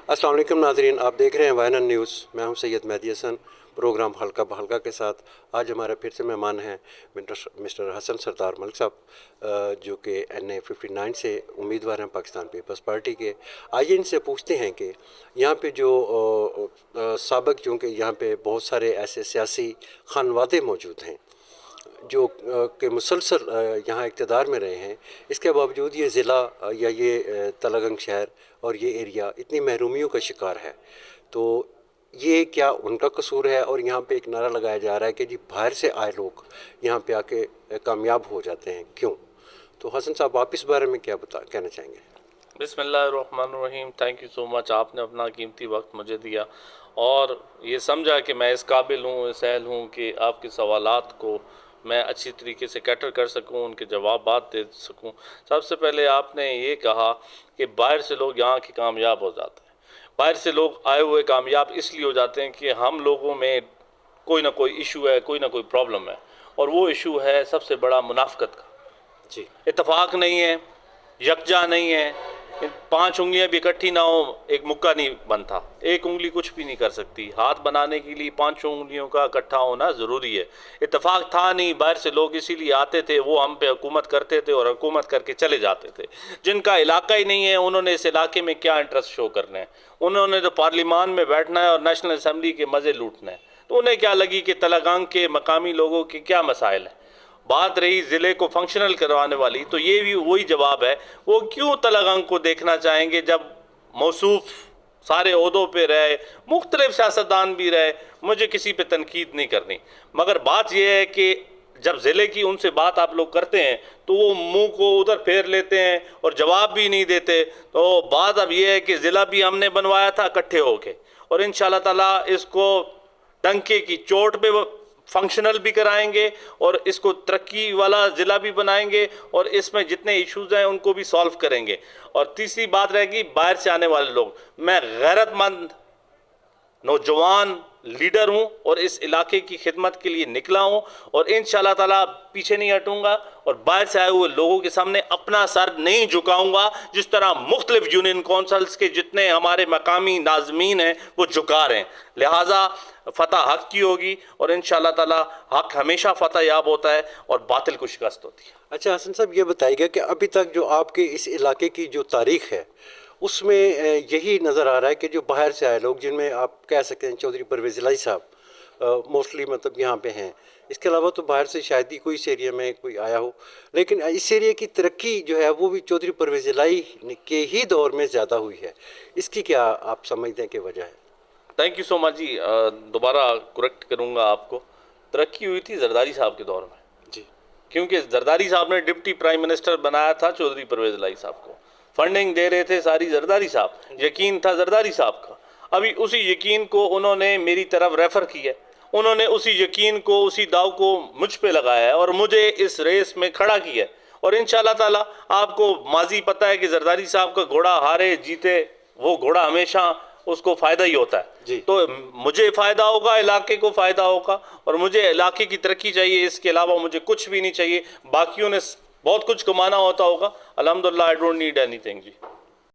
अस्सलाम वालेकुम नाज़रीन, आप देख रहे हैं YNN न्यूज़। मैं हूं सैयद मेहदी हसन, प्रोग्राम हल्का बहल्का के साथ। आज हमारे फिर से मेहमान हैं मिस्टर हसन सरदार मलिक साहब, जो कि NA 59 से उम्मीदवार हैं पाकिस्तान पीपल्स पार्टी के। आइए इनसे पूछते हैं कि यहाँ पे जो साबिक, चूँकि यहाँ पे बहुत सारे ऐसे सियासी खानवादे मौजूद हैं जो कि मुसलसल यहाँ इक़्तिदार में रहे हैं, इसके बावजूद ये ज़िला या ये तलगंग शहर और ये एरिया इतनी महरूमियों का शिकार है। तो ये क्या उनका कसूर है? और यहाँ पे एक नारा लगाया जा रहा है कि जी बाहर से आए लोग यहाँ पे आके कामयाब हो जाते हैं, क्यों? तो हसन साहब, आप इस बारे में क्या कहना चाहेंगे? बिस्मिल्लाहिर्रहमानिर्रहीम। थैंक यू सो मच, आपने अपना कीमती वक्त मुझे दिया और ये समझा कि मैं इस काबिल हूँ, इस अहल हूँ कि आपके सवालात को मैं अच्छी तरीके से कैटर कर सकूं, उनके जवाब दे सकूं। सबसे पहले आपने ये कहा कि बाहर से लोग यहाँ के कामयाब हो जाते हैं। बाहर से लोग आए हुए कामयाब इसलिए हो जाते हैं कि हम लोगों में कोई ना कोई इशू है, कोई ना कोई प्रॉब्लम है, और वो इशू है सबसे बड़ा मुनाफकत का। जी, इत्तेफाक नहीं है, यकजा नहीं है। 5 उंगलियां भी इकट्ठी ना हो, एक मुक्का नहीं बनता। एक उंगली कुछ भी नहीं कर सकती। हाथ बनाने के लिए 5 उंगलियों का इकट्ठा होना ज़रूरी है। इत्तेफाक था नहीं, बाहर से लोग इसीलिए आते थे, वो हम पे हुकूमत करते थे और हुकूमत करके चले जाते थे। जिनका इलाका ही नहीं है, उन्होंने इस इलाके में क्या इंटरेस्ट शो करना है? उन्होंने तो पार्लिमान में बैठना है और नेशनल असम्बली के मज़े लूटना है। तो उन्हें क्या लगी कि तलगांग के मकामी लोगों के क्या मसाइल हैं। बात रही ज़िले को फंक्शनल करवाने वाली, तो ये भी वही जवाब है। वो क्यों तलगांग को देखना चाहेंगे जब मौसूफ सारे ओहदों पे रहे, मुख्तलिफ सियासतदान भी रहे। मुझे किसी पे तनकीद नहीं करनी, मगर बात यह है कि जब ज़िले की उनसे बात आप लोग करते हैं तो वो मुंह को उधर फेर लेते हैं और जवाब भी नहीं देते। तो बात अब यह है कि ज़िला भी हमने बनवाया था इकट्ठे होके, और इंशाअल्लाह ताला इसको डंके की चोट पे फंक्शनल भी कराएंगे और इसको तरक्की वाला ज़िला भी बनाएंगे और इसमें जितने इश्यूज़ हैं उनको भी सॉल्व करेंगे। और तीसरी बात रहेगी बाहर से आने वाले लोग। मैं गैरतमंद नौजवान लीडर हूं और इस इलाके की खिदमत के लिए निकला हूं और इंशाअल्लाह ताला पीछे नहीं हटूंगा और बाहर से आए हुए लोगों के सामने अपना सर नहीं झुकाऊंगा, जिस तरह मुख्तलिफ यूनियन कौंसल्स के जितने हमारे मकामी नाज़मीन हैं वो झुका रहे हैं। लिहाजा फतह हक की होगी और इंशाअल्लाह ताला हक हमेशा फतह याब होता है और बातिल को शिकस्त होती है। अच्छा हसन साहब, ये बताइएगा कि अभी तक जो आपके इस इलाके की जो तारीख़ है उसमें यही नज़र आ रहा है कि जो बाहर से आए लोग, जिनमें आप कह सकते हैं चौधरी परवेज़ इलाही साहब मोस्टली मतलब यहाँ पे हैं। इसके अलावा तो बाहर से शायद ही कोई इस एरिया में कोई आया हो, लेकिन इस एरिया की तरक्की जो है वो भी चौधरी परवेज़ इलाही के ही दौर में ज़्यादा हुई है। इसकी क्या आप समझते हैं कि वजह है? थैंक यू सो मच जी। दोबारा करेक्ट करूँगा आपको। तरक्की हुई थी जरदारी साहब के दौर में जी, क्योंकि जरदारी साहब ने डिप्टी प्राइम मिनिस्टर बनाया था चौधरी परवेज़ इलाही साहब को। फंडिंग दे रहे थे सारी जरदारी साहब, यकीन था जरदारी साहब का। अभी उसी यकीन को उन्होंने मेरी तरफ रेफ़र किया, उन्होंने उसी यकीन को, उसी दाव को मुझ पे लगाया है और मुझे इस रेस में खड़ा किया। और इंशाअल्लाह ताला आपको माजी पता है कि जरदारी साहब का घोड़ा हारे जीते, वो घोड़ा हमेशा उसको फ़ायदा ही होता है। तो मुझे फ़ायदा होगा, इलाके को फ़ायदा होगा और मुझे इलाके की तरक्की चाहिए। इसके अलावा मुझे कुछ भी नहीं चाहिए। बाकियों ने बहुत कुछ कमाना होता होगा, अल्हम्दुलिल्लाह I don't need anything ji.